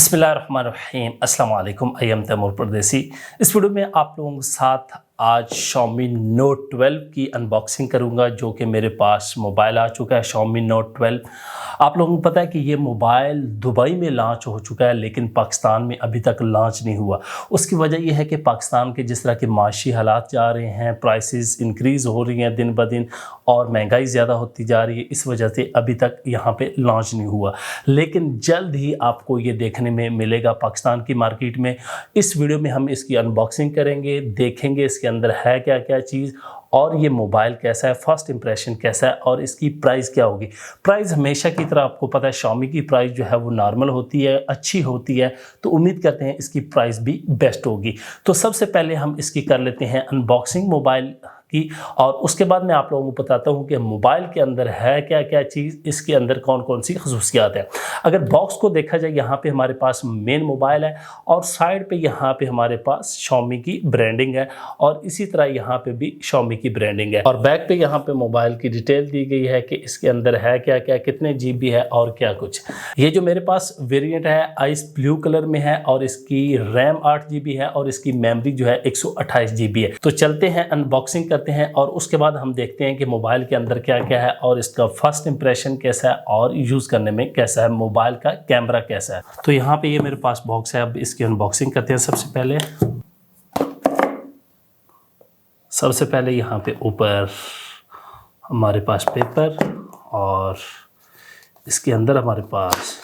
बिस्मिल्लाहिर्रहमानिर्रहीम अस्सलाम वालेकुम। आई एम तैमूर परदेसी। इस वीडियो में आप लोगों के साथ आज Xiaomi Note 12 की अनबॉक्सिंग करूंगा, जो कि मेरे पास मोबाइल आ चुका है Xiaomi Note 12। आप लोगों को पता है कि ये मोबाइल दुबई में लॉन्च हो चुका है, लेकिन पाकिस्तान में अभी तक लॉन्च नहीं हुआ। उसकी वजह यह है कि पाकिस्तान के जिस तरह के माशी हालात जा रहे हैं, प्राइसेस इंक्रीज़ हो रही हैं दिन ब दिन और महंगाई ज़्यादा होती जा रही है, इस वजह से अभी तक यहाँ पे लॉन्च नहीं हुआ। लेकिन जल्द ही आपको ये देखने में मिलेगा पाकिस्तान की मार्केट में। इस वीडियो में हम इसकी अनबॉक्सिंग करेंगे, देखेंगे इसके अंदर है क्या क्या चीज़ और ये मोबाइल कैसा है, फर्स्ट इंप्रेशन कैसा है और इसकी प्राइस क्या होगी। प्राइस हमेशा की तरह आपको पता है Xiaomi की प्राइस जो है वो नॉर्मल होती है, अच्छी होती है, तो उम्मीद करते हैं इसकी प्राइस भी बेस्ट होगी। तो सबसे पहले हम इसकी कर लेते हैं अनबॉक्सिंग मोबाइल की, और उसके बाद मैं आप लोगों को बताता हूँ कि मोबाइल के अंदर है क्या क्या चीज़, इसके अंदर कौन कौन सी खसूसियात है। अगर बॉक्स को देखा जाए, यहाँ पे हमारे पास मेन मोबाइल है और साइड पे यहाँ पे हमारे पास Xiaomi की ब्रांडिंग है और इसी तरह यहाँ पे भी Xiaomi की ब्रांडिंग है। और बैक पे यहाँ पे मोबाइल की डिटेल दी गई है कि इसके अंदर है क्या क्या, कितने GB है और क्या कुछ। ये जो मेरे पास वेरिएंट है आइस ब्लू कलर में है और इसकी रैम 8 GB है और इसकी मेमोरी जो है 128 GB है। तो चलते हैं अनबॉक्सिंग करते हैं और उसके बाद हम देखते हैं कि मोबाइल के अंदर क्या क्या है और इसका फर्स्ट इंप्रेशन कैसा है और यूज़ करने में कैसा है, मोबाइल का कैमरा कैसा है। तो यहाँ पे ये मेरे पास बॉक्स है, अब इसकी अनबॉक्सिंग करते हैं। सबसे पहले यहाँ पे ऊपर हमारे पास पेपर और इसके अंदर हमारे पास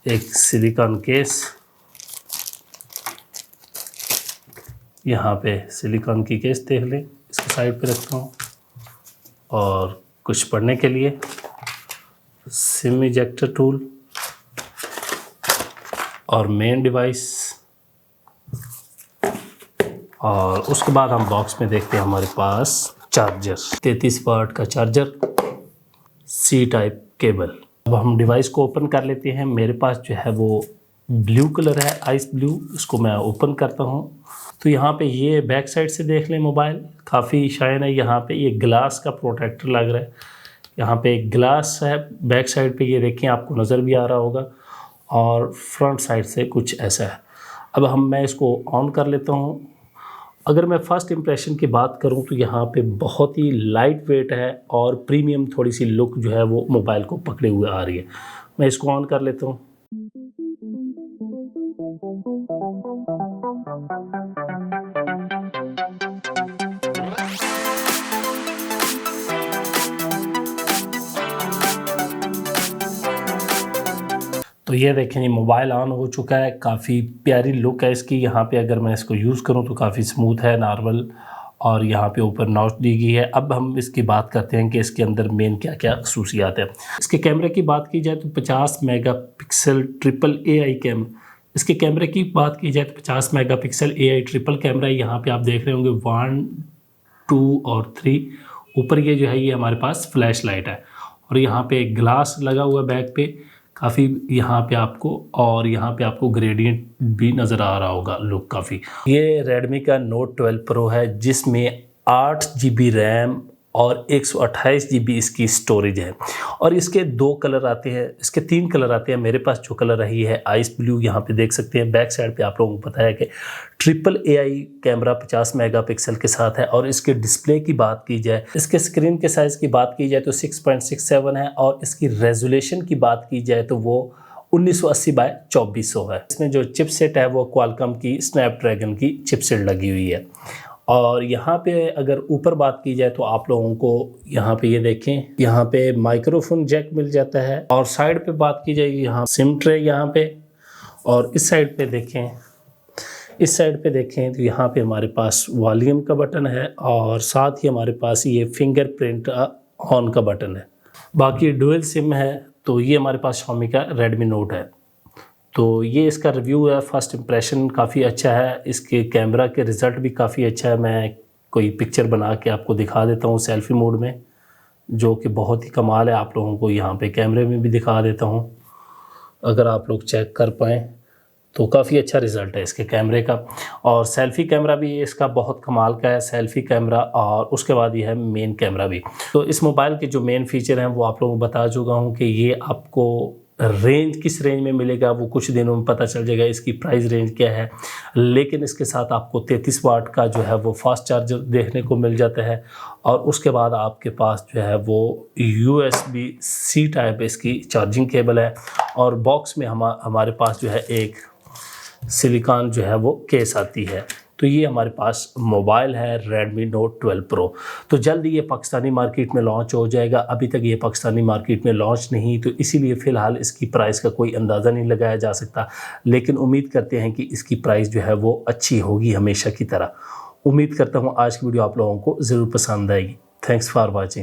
एक सिलिकॉन केस, यहाँ पे सिलिकॉन की केस देख लें, इसको साइड पे रखता हूँ। और कुछ पढ़ने के लिए सिम इजेक्टर टूल और मेन डिवाइस, और उसके बाद हम बॉक्स में देखते हैं हमारे पास चार्जर, 33 वाट का चार्जर, सी टाइप केबल। अब हम डिवाइस को ओपन कर लेते हैं। मेरे पास जो है वो ब्लू कलर है, आइस ब्लू। इसको मैं ओपन करता हूँ तो यहाँ पे ये बैक साइड से देख लें, मोबाइल काफ़ी शाइन है। यहाँ पे ये ग्लास का प्रोटेक्टर लग रहा है, यहाँ पे एक ग्लास है बैक साइड पे, ये देखें आपको नज़र भी आ रहा होगा। और फ्रंट साइड से कुछ ऐसा है। अब मैं इसको ऑन कर लेता हूँ। अगर मैं फ़र्स्ट इंप्रेशन की बात करूँ तो यहाँ पे बहुत ही लाइट वेट है और प्रीमियम थोड़ी सी लुक जो है वो मोबाइल को पकड़े हुए आ रही है। मैं इसको ऑन कर लेता हूँ। तो ये देखें, ये मोबाइल ऑन हो चुका है, काफ़ी प्यारी लुक है इसकी। यहाँ पे अगर मैं इसको यूज़ करूँ तो काफ़ी स्मूथ है, नॉर्मल, और यहाँ पे ऊपर नॉच दी गई है। अब हम इसकी बात करते हैं कि इसके अंदर मेन क्या क्या खसूसियात है। इसके कैमरे की बात की जाए तो 50 मेगापिक्सल ट्रिपल AI कैमरा। इसके कैमरे की बात की जाए तो 50 मेगापिक्सल AI ट्रिपल कैमरा है। यहाँ पे आप देख रहे होंगे 1, 2 और 3। ऊपर ये जो है ये हमारे पास फ्लैश लाइट है और यहाँ पे एक ग्लास लगा हुआ है बैक पे, काफ़ी यहाँ पे आपको, और यहाँ पे आपको ग्रेडियंट भी नज़र आ रहा होगा, लुक काफ़ी। ये Redmi का Note 12 Pro है, जिसमें 8 GB रैम और 128 GB इसकी स्टोरेज है। और इसके 2 कलर आते हैं, इसके 3 कलर आते हैं। मेरे पास जो कलर रही है आइस ब्लू, यहाँ पे देख सकते हैं। बैक साइड पे आप लोगों को पता है कि ट्रिपल AI कैमरा 50 मेगापिक्सल के साथ है। और इसके डिस्प्ले की बात की जाए, इसके स्क्रीन के साइज़ की बात की जाए तो 6.67 है और इसकी रेजोल्यूशन की बात की जाए तो वो 1980 बाय 2400 है। इसमें जो चिपसेट है वो क्वालकॉम की स्नैपड्रैगन की चिपसेट लगी हुई है। और यहाँ पे अगर ऊपर बात की जाए तो आप लोगों को यहाँ पे ये देखें, यहाँ पे माइक्रोफोन जैक मिल जाता है। और साइड पे बात की जाए, यहाँ सिम ट्रे यहाँ पे, और इस साइड पे देखें, तो यहाँ पे हमारे पास वॉल्यूम का बटन है और साथ ही हमारे पास ये फिंगरप्रिंट ऑन का बटन है। बाकी डुअल सिम है। तो ये हमारे पास Xiaomi का Redmi Note है। तो ये इसका रिव्यू है। फर्स्ट इंप्रेशन काफ़ी अच्छा है, इसके कैमरा के रिज़ल्ट भी काफ़ी अच्छा है। मैं कोई पिक्चर बना के आपको दिखा देता हूँ सेल्फी मोड में, जो कि बहुत ही कमाल है। आप लोगों को यहाँ पे कैमरे में भी दिखा देता हूँ, अगर आप लोग चेक कर पाएँ तो काफ़ी अच्छा रिज़ल्ट है इसके कैमरे का। और सेल्फ़ी कैमरा भी इसका बहुत कमाल का है, सेल्फ़ी कैमरा, और उसके बाद ये है मेन कैमरा भी। तो इस मोबाइल के जो मेन फ़ीचर हैं वो आप लोगों को बता चुका हूँ कि ये आपको रेंज किस रेंज में मिलेगा वो कुछ दिनों में पता चल जाएगा, इसकी प्राइस रेंज क्या है। लेकिन इसके साथ आपको 33 वाट का जो है वो फास्ट चार्जर देखने को मिल जाता है, और उसके बाद आपके पास जो है वो USB-C टाइप इसकी चार्जिंग केबल है, और बॉक्स में हमारे पास जो है एक सिलिकॉन जो है वो केस आती है। तो ये हमारे पास मोबाइल है Redmi Note 12 Pro। तो जल्दी ये पाकिस्तानी मार्केट में लॉन्च हो जाएगा। अभी तक ये पाकिस्तानी मार्केट में लॉन्च नहीं, तो इसीलिए फ़िलहाल इसकी प्राइस का कोई अंदाज़ा नहीं लगाया जा सकता, लेकिन उम्मीद करते हैं कि इसकी प्राइस जो है वो अच्छी होगी हमेशा की तरह। उम्मीद करता हूँ आज की वीडियो आप लोगों को ज़रूर पसंद आएगी। Thanks for watching.